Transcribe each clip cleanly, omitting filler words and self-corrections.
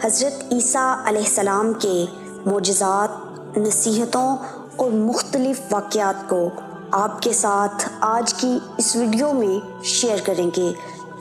حضرت عیسیٰ علیہ السلام کے معجزات، نصیحتوں اور مختلف واقعات کو آپ کے ساتھ آج کی اس ویڈیو میں شیئر کریں گے۔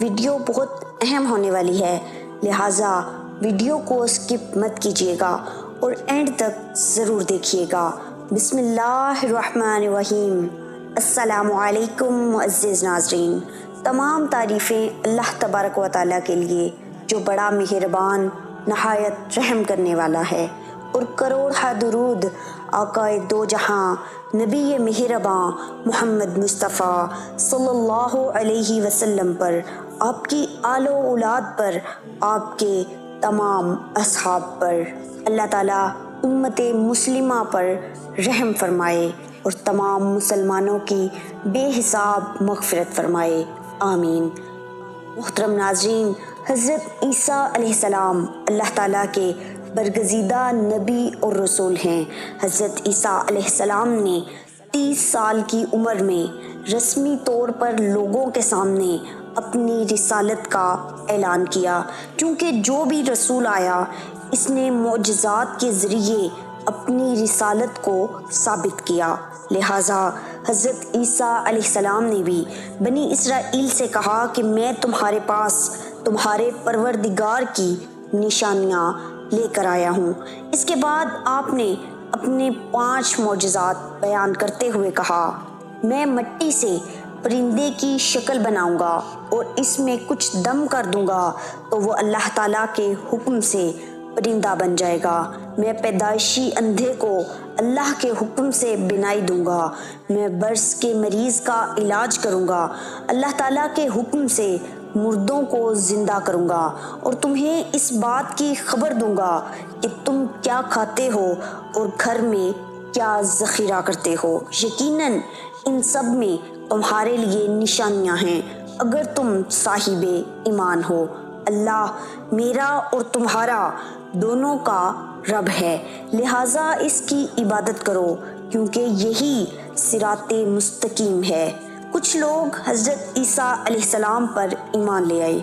ویڈیو بہت اہم ہونے والی ہے، لہٰذا ویڈیو کو اسکپ مت کیجیے گا اور اینڈ تک ضرور دیکھیے گا۔ بسم اللہ الرحمن الرحیم۔ السلام علیکم معزز ناظرین، تمام تعریفیں اللہ تبارک و تعالیٰ کے لیے جو بڑا مہربان، نہایت رحم کرنے والا ہے، اور کروڑ درود آقائے دو جہاں نبی مہرباں محمد مصطفیٰ صلی اللہ علیہ وسلم پر، آپ کی آل و اولاد پر، آپ کے تمام اصحاب پر۔ اللہ تعالیٰ امت مسلمہ پر رحم فرمائے اور تمام مسلمانوں کی بے حساب مغفرت فرمائے، آمین۔ محترم ناظرین، حضرت عیسیٰ علیہ السلام اللہ تعالیٰ کے برگزیدہ نبی اور رسول ہیں۔ حضرت عیسیٰ علیہ السلام نے 30 سال کی عمر میں رسمی طور پر لوگوں کے سامنے اپنی رسالت کا اعلان کیا، کیونکہ جو بھی رسول آیا اس نے معجزات کے ذریعے اپنی رسالت کو ثابت کیا۔ لہٰذا حضرت عیسیٰ علیہ السلام نے بھی بنی اسرائیل سے کہا کہ میں تمہارے پاس تمہارے پروردگار کی نشانیاں لے کر آیا ہوں۔ اس کے بعد آپ نے اپنے 5 معجزات بیان کرتے ہوئے کہا، میں مٹی سے پرندے کی شکل بناؤں گا اور اس میں کچھ دم کر دوں گا تو وہ اللہ تعالیٰ کے حکم سے پرندہ بن جائے گا۔ میں پیدائشی اندھے کو اللہ کے حکم سے بینائی دوں گا۔ میں برس کے مریض کا علاج کروں گا، اللہ تعالیٰ کے حکم سے مردوں کو زندہ کروں گا، اور تمہیں اس بات کی خبر دوں گا کہ تم کیا کھاتے ہو اور گھر میں کیا ذخیرہ کرتے ہو۔ یقیناً ان سب میں تمہارے لیے نشانیاں ہیں اگر تم صاحب ایمان ہو۔ اللہ میرا اور تمہارا دونوں کا رب ہے، لہٰذا اس کی عبادت کرو، کیونکہ یہی صراط مستقیم ہے۔ کچھ لوگ حضرت عیسیٰ علیہ السلام پر ایمان لے آئے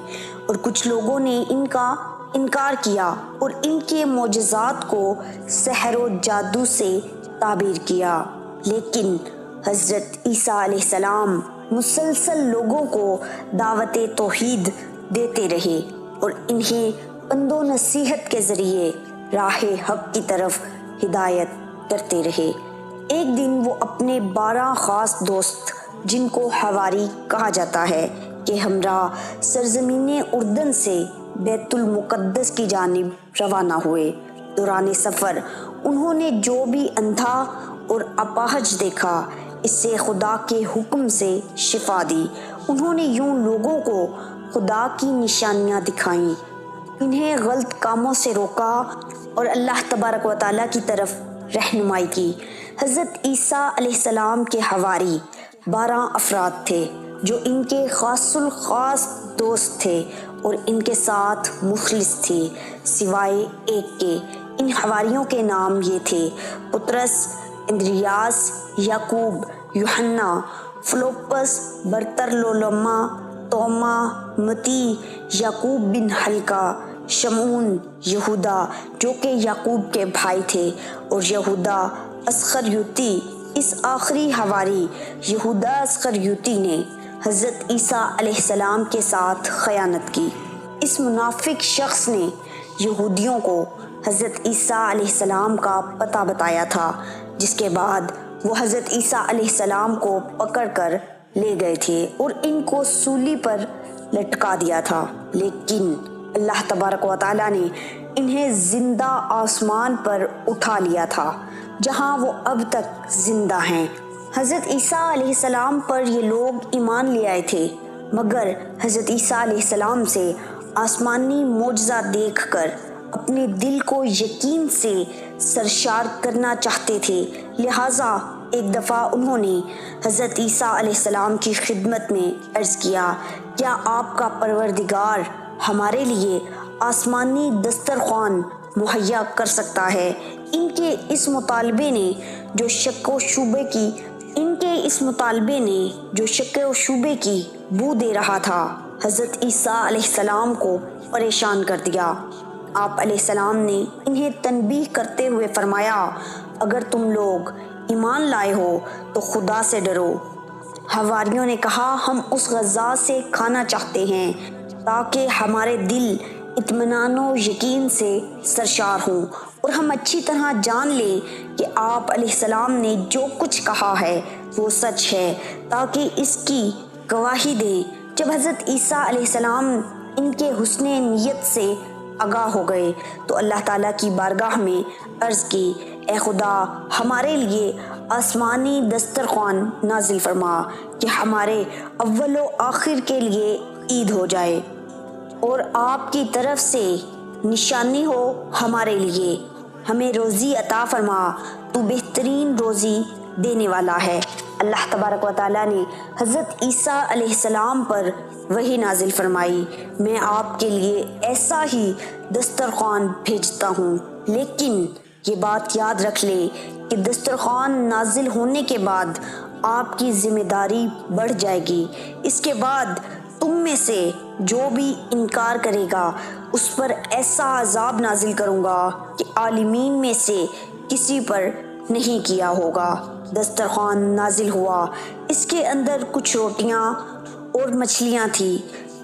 اور کچھ لوگوں نے ان کا انکار کیا اور ان کے معجزات کو سحر و جادو سے تعبیر کیا، لیکن حضرت عیسیٰ علیہ السلام مسلسل لوگوں کو دعوت توحید دیتے رہے اور انہیں پند و نصیحت کے ذریعے راہ حق کی طرف ہدایت کرتے رہے۔ ایک دن وہ اپنے 12 خاص دوست، جن کو حواری کہا جاتا ہے، کہ ہمراہ سرزمین اردن سے بیت المقدس کی جانب روانہ ہوئے۔ دوران سفر انہوں نے جو بھی اندھا اور اپاہج دیکھا، اس سے خدا کے حکم سے شفا دی۔ انہوں نے یوں لوگوں کو خدا کی نشانیاں دکھائیں، انہیں غلط کاموں سے روکا اور اللہ تبارک و تعالیٰ کی طرف رہنمائی کی۔ حضرت عیسیٰ علیہ السلام کے حواری 12 افراد تھے جو ان کے خاص الخاص دوست تھے اور ان کے ساتھ مخلص تھے، سوائے ایک کے۔ ان حواریوں کے نام یہ تھے: پطرس، اندریاس، یعقوب، یوحنا، فلوپس، برتلولما، توما، متی، یعقوب بن حلقہ، شمعون، یہودا جو کہ یعقوب کے بھائی تھے، اور یہودا اسخریوتی۔ اس آخری حواری یہودا اسخریوتی نے حضرت عیسیٰ علیہ السلام کے ساتھ خیانت کی۔ اس منافق شخص نے یہودیوں کو حضرت عیسیٰ علیہ السلام کا پتہ بتایا تھا، جس کے بعد وہ حضرت عیسیٰ علیہ السلام کو پکڑ کر لے گئے تھے اور ان کو سولی پر لٹکا دیا تھا، لیکن اللہ تبارک و تعالیٰ نے انہیں زندہ آسمان پر اٹھا لیا تھا، جہاں وہ اب تک زندہ ہیں۔ حضرت عیسیٰ علیہ السلام پر یہ لوگ ایمان لے آئے تھے، مگر حضرت عیسیٰ علیہ السلام سے آسمانی معجزہ دیکھ کر اپنے دل کو یقین سے سرشار کرنا چاہتے تھے، لہٰذا ایک دفعہ انہوں نے حضرت عیسیٰ علیہ السلام کی خدمت میں عرض کیا، کیا آپ کا پروردگار ہمارے لیے آسمانی دسترخوان مہیا کر سکتا ہے؟ ان کے اس مطالبے نے جو شک و شبے کی بو دے رہا تھا، حضرت عیسیٰ علیہ السلام کو پریشان کر دیا۔ آپ علیہ السلام نے انہیں تنبیہ کرتے ہوئے فرمایا اگر تم لوگ ایمان لائے ہو تو خدا سے ڈرو۔ حواریوں نے کہا ہم اس غذا سے کھانا چاہتے ہیں تاکہ ہمارے دل اطمینان و یقین سے سرشار ہوں اور ہم اچھی طرح جان لیں کہ آپ علیہ السلام نے جو کچھ کہا ہے وہ سچ ہے، تاکہ اس کی گواہی دیں۔ جب حضرت عیسیٰ علیہ السلام ان کے حسن نیت سے آگاہ ہو گئے تو اللہ تعالیٰ کی بارگاہ میں عرض کی اے خدا ہمارے لیے آسمانی دسترخوان نازل فرما کہ ہمارے اول و آخر کے لیے عید ہو جائے اور آپ کی طرف سے نشانی ہو ہمارے لیے، ہمیں روزی عطا فرما، تو بہترین روزی دینے والا ہے۔ اللہ تبارک و تعالیٰ نے حضرت عیسیٰ علیہ السلام پر وحی نازل فرمائی میں آپ کے لیے ایسا ہی دسترخوان بھیجتا ہوں، لیکن یہ بات یاد رکھ لیں کہ دسترخوان نازل ہونے کے بعد آپ کی ذمہ داری بڑھ جائے گی۔ اس کے بعد تم میں سے جو بھی انکار کرے گا اس پر ایسا عذاب نازل کروں گا کہ عالمین میں سے کسی پر نہیں کیا ہوگا۔ دسترخوان نازل ہوا، اس کے اندر کچھ روٹیاں اور مچھلیاں تھیں۔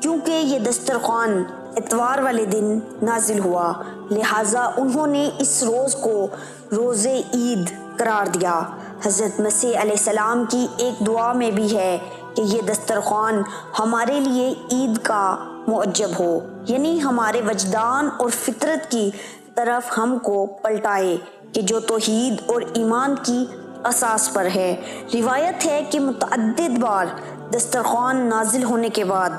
کیونکہ یہ دسترخوان اتوار والے دن نازل ہوا لہٰذا انہوں نے اس روز کو روز عید قرار دیا۔ حضرت مسیح علیہ السلام کی ایک دعا میں بھی ہے کہ یہ دسترخوان ہمارے لیے عید کا معجب ہو، یعنی ہمارے وجدان اور فطرت کی طرف ہم کو پلٹائے کہ جو توحید اور ایمان کی اساس پر ہے۔ روایت ہے کہ متعدد بار دسترخوان نازل ہونے کے بعد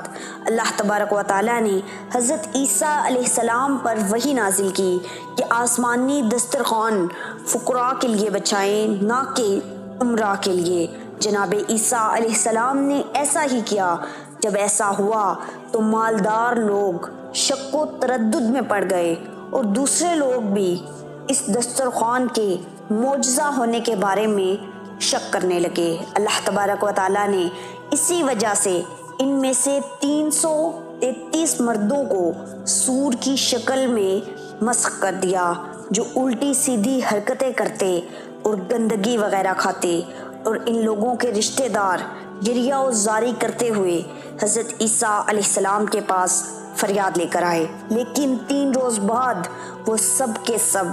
اللہ تبارک و تعالیٰ نے حضرت عیسیٰ علیہ السلام پر وحی نازل کی کہ آسمانی دسترخوان فقراء کے لیے بچائیں نہ کہ امراء کے لیے۔ جناب عیسیٰ علیہ السلام نے ایسا ہی کیا۔ جب ایسا ہوا تو مالدار لوگ شک و تردد میں پڑ گئے اور دوسرے لوگ بھی اس دسترخوان کے معجزہ ہونے کے بارے میں شک کرنے لگے۔ اللہ تبارک و تعالیٰ نے اسی وجہ سے ان میں سے 333 مردوں کو سور کی شکل میں مسخ کر دیا جو الٹی سیدھی حرکتیں کرتے اور گندگی وغیرہ کھاتے، اور ان لوگوں کے رشتہ دار گریہ و زاری کرتے ہوئے حضرت عیسیٰ علیہ السلام کے پاس فریاد لے کر آئے، لیکن 3 روز بعد وہ سب کے سب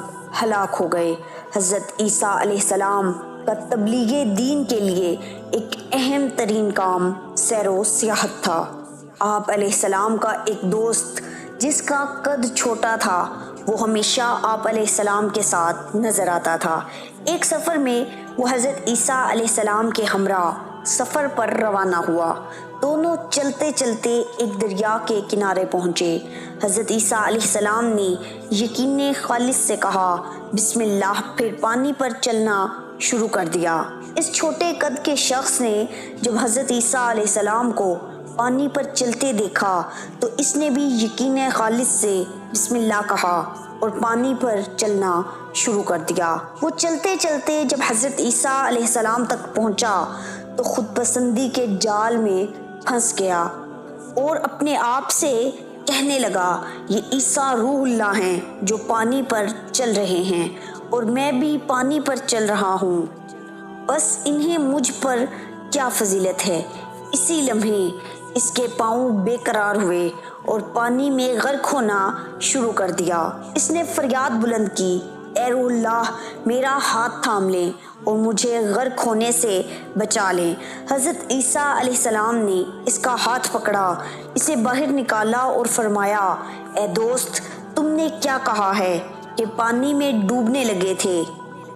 ہلاک ہو گئے۔ حضرت عیسیٰ علیہ السلام کا تبلیغ دین کے لیے ایک اہم ترین کام سیر و سیاحت تھا۔ آپ علیہ السلام کا ایک دوست جس کا قد چھوٹا تھا وہ ہمیشہ آپ علیہ السلام کے ساتھ نظر آتا تھا۔ ایک سفر میں وہ حضرت عیسیٰ علیہ السلام کے ہمراہ سفر پر روانہ ہوا۔ دونوں چلتے چلتے ایک دریا کے کنارے پہنچے۔ حضرت عیسیٰ علیہ السلام نے یقین خالص سے کہا بسم اللہ، پھر پانی پر چلنا شروع کر دیا۔ اس چھوٹے قد کے شخص نے جب حضرت عیسیٰ علیہ السلام کو پانی پر چلتے دیکھا تو اس نے بھی یقین خالص سے بسم اللہ کہا اور پانی پر چلنا شروع کر دیا۔ وہ چلتے چلتے جب حضرت عیسیٰ علیہ السلام تک پہنچا تو خود پسندی کے جال میں پھنس گیا اور اپنے آپ سے کہنے لگا یہ عیسیٰ روح اللہ ہیں جو پانی پر چل رہے ہیں اور میں بھی پانی پر چل رہا ہوں، بس انہیں مجھ پر کیا فضیلت ہے۔ اسی لمحے اس کے پاؤں بے قرار ہوئے اور پانی میں غرق ہونا شروع کر دیا۔ اس نے فریاد بلند کی اے روح اللہ، میرا ہاتھ تھام لیں اور مجھے غرق ہونے سے بچا لیں۔ حضرت عیسیٰ علیہ السلام نے اس کا ہاتھ پکڑا، اسے باہر نکالا اور فرمایا اے دوست، تم نے کیا کہا ہے کہ پانی میں ڈوبنے لگے تھے؟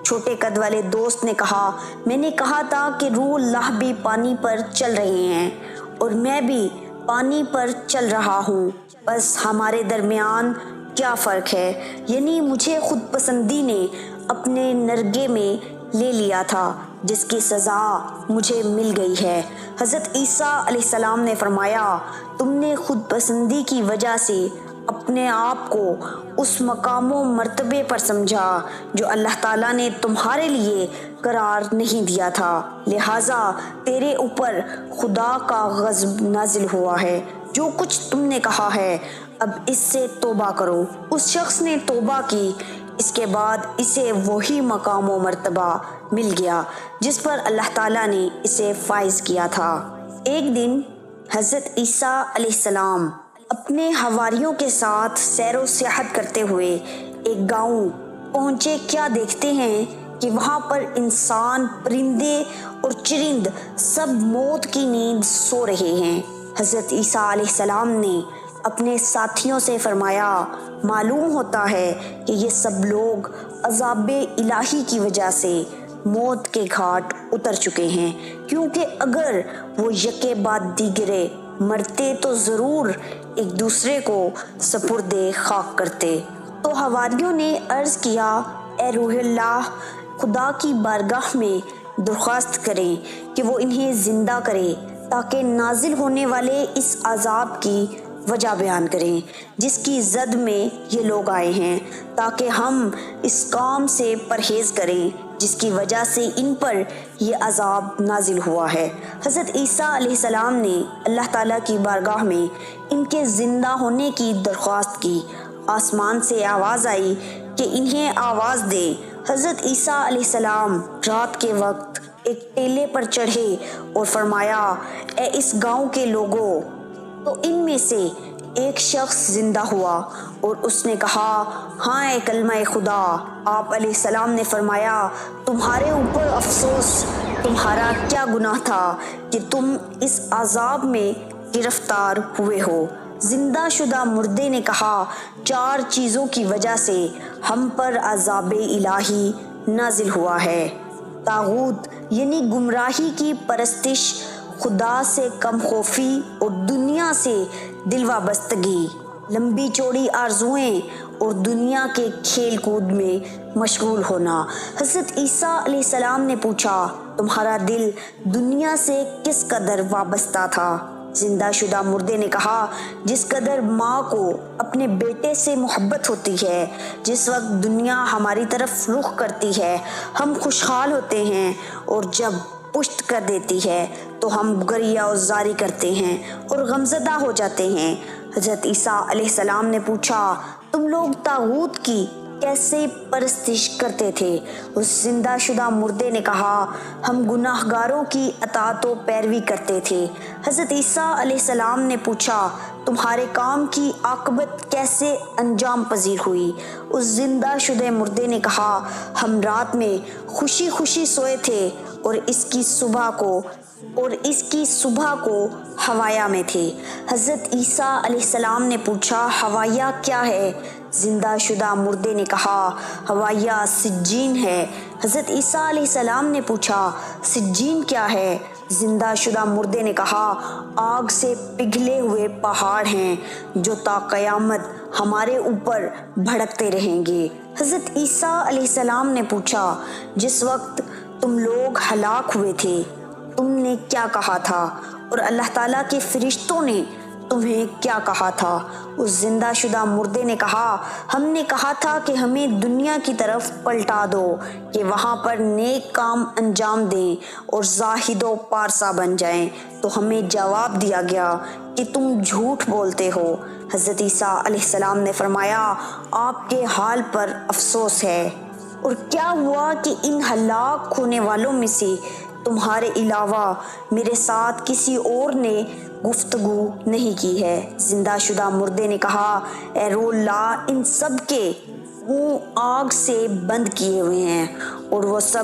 چھوٹے قد والے دوست نے کہا میں نے کہا تھا کہ روح اللہ بھی پانی پر چل رہے ہیں اور میں بھی پانی پر چل رہا ہوں، بس ہمارے درمیان کیا فرق ہے، یعنی مجھے خود پسندی نے اپنے نرگے میں لے لیا تھا جس کی سزا مجھے مل گئی ہے۔ حضرت عیسیٰ علیہ السلام نے فرمایا تم نے خود پسندی کی وجہ سے اپنے آپ کو اس مقام و مرتبے پر سمجھا جو اللہ تعالیٰ نے تمہارے لیے قرار نہیں دیا تھا، لہٰذا تیرے اوپر خدا کا غضب نازل ہوا ہے۔ جو کچھ تم نے کہا ہے اب اس سے توبہ کرو۔ اس شخص نے توبہ کی، اس کے بعد اسے وہی مقام و مرتبہ مل گیا جس پر اللہ تعالیٰ نے اسے فائز کیا تھا۔ ایک دن حضرت عیسیٰ علیہ السلام اپنے حواریوں کے ساتھ سیر و سیاحت کرتے ہوئے ایک گاؤں پہنچے۔ کیا دیکھتے ہیں کہ وہاں پر انسان، پرندے اور چرند سب موت کی نیند سو رہے ہیں۔ حضرت عیسیٰ علیہ السلام نے اپنے ساتھیوں سے فرمایا، معلوم ہوتا ہے کہ یہ سب لوگ عذاب الہی کی وجہ سے موت کے گھاٹ اتر چکے ہیں، کیونکہ اگر وہ یکے بعد دیگرے مرتے تو ضرور ایک دوسرے کو سپرد خاک کرتے۔ تو حواریوں نے عرض کیا، اے روح اللہ، خدا کی بارگاہ میں درخواست کریں کہ وہ انہیں زندہ کرے تاکہ نازل ہونے والے اس عذاب کی وجہ بیان کریں جس کی زد میں یہ لوگ آئے ہیں، تاکہ ہم اس کام سے پرہیز کریں جس کی وجہ سے ان پر یہ عذاب نازل ہوا ہے۔ حضرت عیسیٰ علیہ السلام نے اللہ تعالیٰ کی بارگاہ میں ان کے زندہ ہونے کی درخواست کی۔ آسمان سے آواز آئی کہ انہیں آواز دے۔ حضرت عیسیٰ علیہ السلام رات کے وقت ایک ٹیلے پر چڑھے اور فرمایا، اے اس گاؤں کے لوگوں۔ تو ان میں سے ایک شخص زندہ ہوا اور اس نے کہا، ہاں اے کلمہ خدا۔ آپ علیہ السلام نے فرمایا، تمہارے اوپر افسوس، تمہارا کیا گناہ تھا کہ تم اس عذاب میں گرفتار ہوئے ہو؟ زندہ شدہ مردے نے کہا، 4 چیزوں کی وجہ سے ہم پر عذاب الہی نازل ہوا ہے۔ طاغوت یعنی گمراہی کی پرستش، خدا سے کم خوفی اور دنیا سے دل وابستگی، لمبی چوڑی آرزوئیں اور دنیا کے کھیل کود میں مشغول ہونا۔ حضرت عیسیٰ علیہ السلام نے پوچھا، تمہارا دل دنیا سے کس قدر وابستہ تھا؟ زندہ شدہ مردے نے کہا، جس قدر ماں کو اپنے بیٹے سے محبت ہوتی ہے۔ جس وقت دنیا ہماری طرف رخ کرتی ہے ہم خوشحال ہوتے ہیں، اور جب پشت کر دیتی ہے تو ہم گریہ و زاری کرتے ہیں اور غمزدہ ہو جاتے ہیں۔ حضرت عیسیٰ علیہ السلام نے پوچھا، تم لوگ طاغوت کی کیسے پرستش کرتے تھے؟ اس زندہ شدہ مردے نے کہا، ہم گناہ گاروں کی اطاعت و پیروی کرتے تھے۔ حضرت عیسیٰ علیہ السلام نے پوچھا، تمہارے کام کی عاقبت کیسے انجام پذیر ہوئی؟ اس زندہ شدہ مردے نے کہا، ہم رات میں خوشی خوشی سوئے تھے اور اس کی صبح کو حوایا میں تھے۔ حضرت عیسیٰ علیہ السلام نے پوچھا، حوایا کیا ہے؟ زندہ شدہ مردے نے کہا، حوایا سجین ہے۔ حضرت عیسیٰ علیہ السلام نے پوچھا، سجین کیا ہے؟ زندہ شدہ مردے نے کہا، آگ سے پگھلے ہوئے پہاڑ ہیں جو تا قیامت ہمارے اوپر بھڑکتے رہیں گے۔ حضرت عیسیٰ علیہ السلام نے پوچھا، جس وقت تم لوگ ہلاک ہوئے تھے تم نے کیا کہا تھا، اور اللہ تعالیٰ کے فرشتوں نے تمہیں کیا کہا تھا؟ اس زندہ شدہ مردے نے کہا، ہم نے کہا تھا کہ ہمیں دنیا کی طرف پلٹا دو کہ وہاں پر نیک کام انجام دیں اور زاہد و پارسا بن جائیں، تو ہمیں جواب دیا گیا کہ تم جھوٹ بولتے ہو۔ حضرت عیسیٰ علیہ السلام نے فرمایا، آپ کے حال پر افسوس ہے۔ اور کیا ہوا کہ ان ہلاک ہونے والوں میں سے تمہارے علاوہ میرے ساتھ کسی اور نے گفتگو نہیں کی ہے؟ زندہ شدہ مردے نے کہا، اے روح اللہ، ان سب کے منہ آگ سے بند کیے ہوئے ہیں اور وہ سب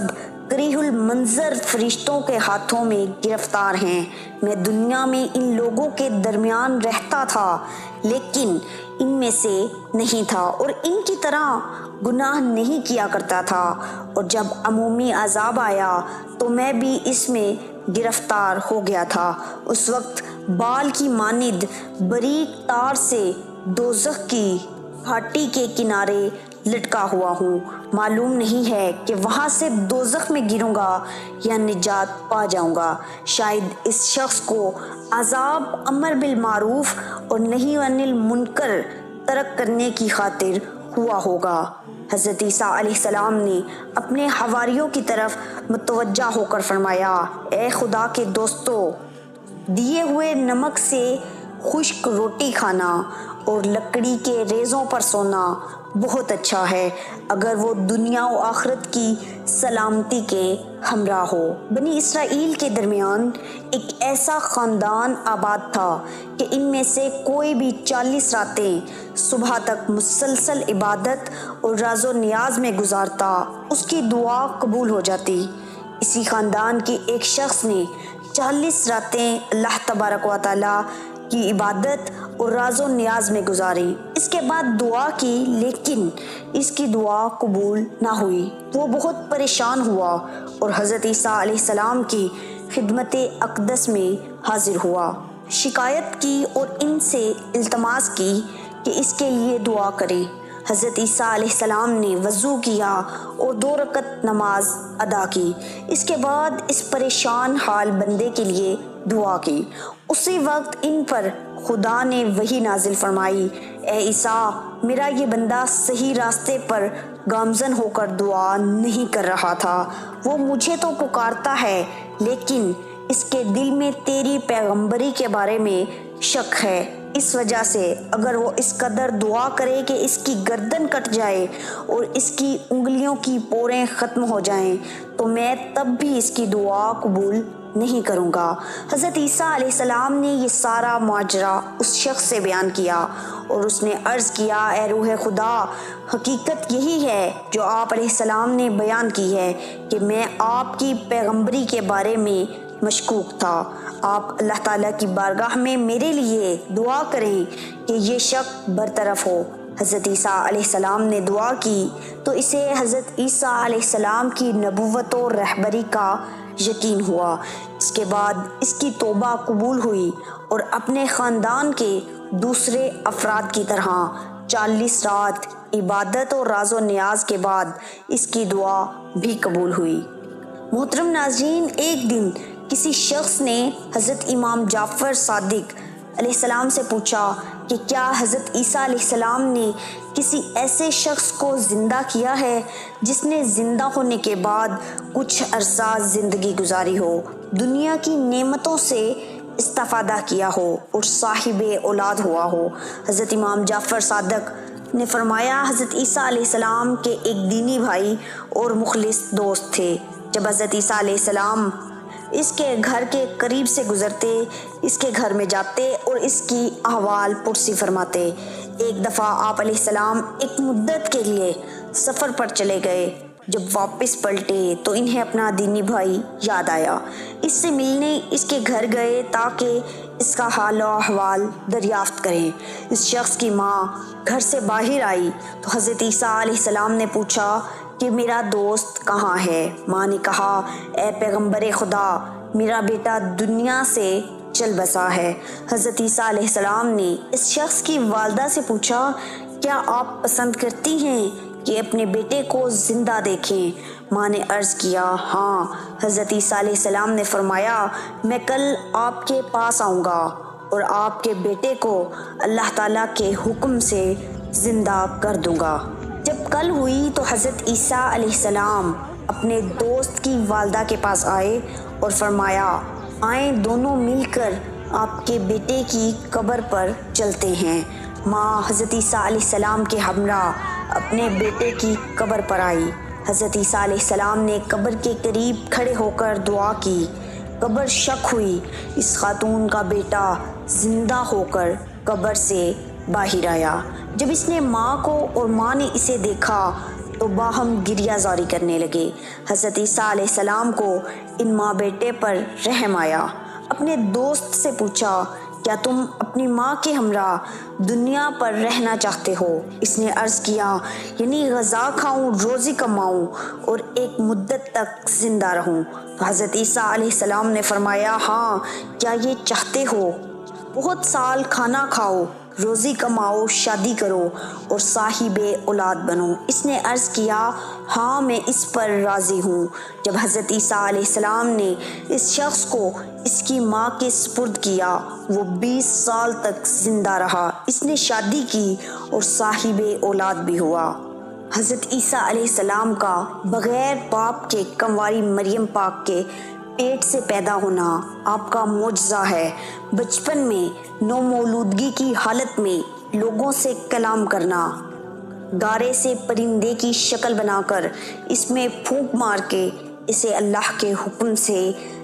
کریہ المنظر فرشتوں کے ہاتھوں میں گرفتار ہیں۔ میں دنیا میں ان لوگوں کے درمیان رہتا تھا لیکن ان میں سے نہیں تھا اور ان کی طرح گناہ نہیں کیا کرتا تھا، اور جب عمومی عذاب آیا تو میں بھی اس میں گرفتار ہو گیا تھا۔ اس وقت بال کی مانند باریک تار سے دوزخ کی گھاٹی کے کنارے لٹکا ہوا ہوں۔ معلوم نہیں ہے کہ وہاں سے دوزخ میں گروں گا یا نجات پا جاؤں گا۔ شاید اس شخص کو عذاب امر بالمعروف اور نہی عن المنکر ترک کرنے کی خاطر ہوا ہوگا۔ حضرت عیسیٰ علیہ السلام نے اپنے حواریوں کی طرف متوجہ ہو کر فرمایا، اے خدا کے دوستو، دیے ہوئے نمک سے خشک روٹی کھانا اور لکڑی کے ریزوں پر سونا بہت اچھا ہے اگر وہ دنیا و آخرت کی سلامتی کے ہمراہ ہو۔ بنی اسرائیل کے درمیان ایک ایسا خاندان آباد تھا کہ ان میں سے کوئی بھی 40 راتیں صبح تک مسلسل عبادت اور راز و نیاز میں گزارتا، اس کی دعا قبول ہو جاتی۔ اسی خاندان کے ایک شخص نے 40 راتیں اللہ تبارک و تعالیٰ کی عبادت اور راز و نیاز میں گزاری۔ اس کے بعد دعا کی لیکن اس کی دعا قبول نہ ہوئی۔ وہ بہت پریشان ہوا اور حضرت عیسیٰ علیہ السلام کی خدمت اقدس میں حاضر ہوا، شکایت کی اور ان سے التماس کی کہ اس کے لیے دعا کریں۔ حضرت عیسیٰ علیہ السلام نے وضو کیا اور 2 رکعت نماز ادا کی۔ اس کے بعد اس پریشان حال بندے کے لیے دعا کی۔ اسی وقت ان پر خدا نے وحی نازل فرمائی، اے عیسیٰ، میرا یہ بندہ صحیح راستے پر گامزن ہو کر دعا نہیں کر رہا تھا، وہ مجھے تو پکارتا ہے لیکن اس کے دل میں تیری پیغمبری کے بارے میں شک ہے۔ اس وجہ سے اگر وہ اس قدر دعا کرے کہ اس کی گردن کٹ جائے اور اس کی انگلیوں کی پوریں ختم ہو جائیں تو میں تب بھی اس کی دعا قبول نہیں کروں گا۔ حضرت عیسیٰ علیہ السلام نے یہ سارا ماجرا اس شخص سے بیان کیا اور اس نے عرض کیا، اے روح خدا، حقیقت یہی ہے جو آپ علیہ السلام نے بیان کی ہے کہ میں آپ کی پیغمبری کے بارے میں مشکوک تھا۔ آپ اللہ تعالیٰ کی بارگاہ میں میرے لیے دعا کریں کہ یہ شک برطرف ہو۔ حضرت عیسیٰ علیہ السلام نے دعا کی تو اسے حضرت عیسیٰ علیہ السلام کی نبوت و رہبری کا یقین ہوا۔ اس کے بعد اس کی توبہ قبول ہوئی اور اپنے خاندان کے دوسرے افراد کی طرح 40 رات عبادت اور راز و نیاز کے بعد اس کی دعا بھی قبول ہوئی۔ محترم ناظرین، ایک دن کسی شخص نے حضرت امام جعفر صادق علیہ السلام سے پوچھا کہ کیا حضرت عیسیٰ علیہ السلام نے کسی ایسے شخص کو زندہ کیا ہے جس نے زندہ ہونے کے بعد کچھ عرصہ زندگی گزاری ہو، دنیا کی نعمتوں سے استفادہ کیا ہو اور صاحب اولاد ہوا ہو؟ حضرت امام جعفر صادق نے فرمایا، حضرت عیسیٰ علیہ السلام کے ایک دینی بھائی اور مخلص دوست تھے۔ جب حضرت عیسیٰ علیہ السلام اس کے گھر کے قریب سے گزرتے، اس کے گھر میں جاتے اور اس کی احوال پرسی فرماتے۔ ایک دفعہ آپ علیہ السلام ایک مدت کے لیے سفر پر چلے گئے۔ جب واپس پلٹے تو انہیں اپنا دینی بھائی یاد آیا۔ اس سے ملنے اس کے گھر گئے تاکہ اس کا حال و احوال دریافت کریں۔ اس شخص کی ماں گھر سے باہر آئی تو حضرت عیسیٰ علیہ السلام نے پوچھا کہ میرا دوست کہاں ہے؟ ماں نے کہا، اے پیغمبر خدا، میرا بیٹا دنیا سے چل بسا ہے۔ حضرت عیسیٰ علیہ السلام نے اس شخص کی والدہ سے پوچھا، کیا آپ پسند کرتی ہیں کہ اپنے بیٹے کو زندہ دیکھیں؟ ماں نے عرض کیا، ہاں۔ حضرت عیسیٰ علیہ السلام نے فرمایا، میں کل آپ کے پاس آؤں گا اور آپ کے بیٹے کو اللہ تعالیٰ کے حکم سے زندہ کر دوں گا۔ جب کل ہوئی تو حضرت عیسیٰ علیہ السلام اپنے دوست کی والدہ کے پاس آئے اور فرمایا، آئیں دونوں مل کر آپ کے بیٹے کی قبر پر چلتے ہیں۔ ماں حضرت عیسیٰ علیہ السلام کے ہمراہ اپنے بیٹے کی قبر پر آئی۔ حضرت عیسیٰ علیہ السلام نے قبر کے قریب کھڑے ہو کر دعا کی۔ قبر شک ہوئی، اس خاتون کا بیٹا زندہ ہو کر قبر سے باہر آیا۔ جب اس نے ماں کو اور ماں نے اسے دیکھا تو باہم گریہ زاری کرنے لگے۔ حضرت عیسیٰ علیہ السلام کو ان ماں بیٹے پر رحم آیا۔ اپنے دوست سے پوچھا، کیا تم اپنی ماں کے ہمراہ دنیا پر رہنا چاہتے ہو؟ اس نے عرض کیا، یعنی غذا کھاؤں، روزی کماؤں اور ایک مدت تک زندہ رہوں۔ تو حضرت عیسیٰ علیہ السلام نے فرمایا، ہاں، کیا یہ چاہتے ہو؟ بہت سال کھانا کھاؤ، روزی کماؤ، شادی کرو اور صاحب اولاد بنو۔ اس نے عرض کیا، ہاں، میں اس پر راضی ہوں۔ جب حضرت عیسیٰ علیہ السلام نے اس شخص کو اس کی ماں کے سپرد کیا، وہ 20 سال تک زندہ رہا۔ اس نے شادی کی اور صاحب اولاد بھی ہوا۔ حضرت عیسیٰ علیہ السلام کا بغیر باپ کے کنواری مریم پاک کے پیٹ سے پیدا ہونا آپ کا معجزہ ہے۔ بچپن میں نومولودگی کی حالت میں لوگوں سے کلام کرنا، گارے سے پرندے کی شکل بنا کر اس میں پھونک مار کے اسے اللہ کے حکم سے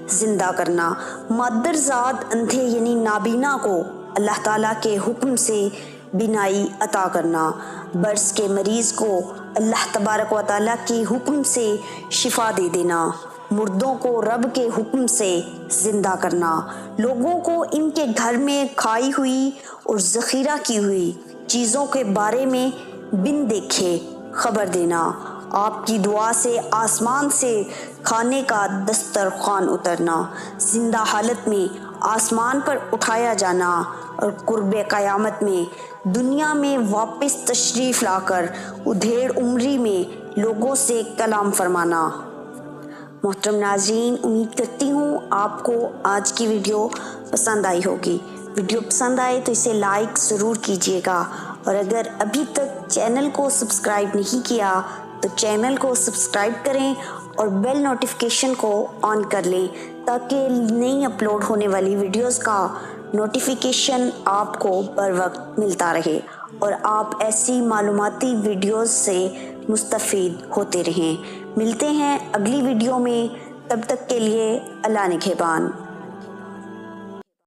زندہ کرنا، مادرزاد اندھے یعنی نابینا کو اللہ تعالیٰ کے حکم سے بینائی عطا کرنا، برس کے مریض کو اللہ تبارک و تعالیٰ کے حکم سے شفا دے دینا، مردوں کو رب کے حکم سے زندہ کرنا، لوگوں کو ان کے گھر میں کھائی ہوئی اور ذخیرہ کی ہوئی چیزوں کے بارے میں بن دیکھے خبر دینا، آپ کی دعا سے آسمان سے کھانے کا دسترخوان اترنا، زندہ حالت میں آسمان پر اٹھایا جانا اور قرب قیامت میں دنیا میں واپس تشریف لا کر ادھیڑ عمری میں لوگوں سے کلام فرمانا۔ محترم ناظرین، امید کرتی ہوں آپ کو آج کی ویڈیو پسند آئی ہوگی۔ ویڈیو پسند آئے تو اسے لائک ضرور کیجیے گا، اور اگر ابھی تک چینل کو سبسکرائب نہیں کیا تو چینل کو سبسکرائب کریں اور بیل نوٹیفیکیشن کو آن کر لیں تاکہ نئی اپلوڈ ہونے والی ویڈیوز کا نوٹیفیکیشن آپ کو بر وقت ملتا رہے اور آپ ایسی معلوماتی ویڈیوز سے مستفید ہوتے رہیں۔ ملتے ہیں اگلی ویڈیو میں، تب تک کے لیے اللہ نگہبان۔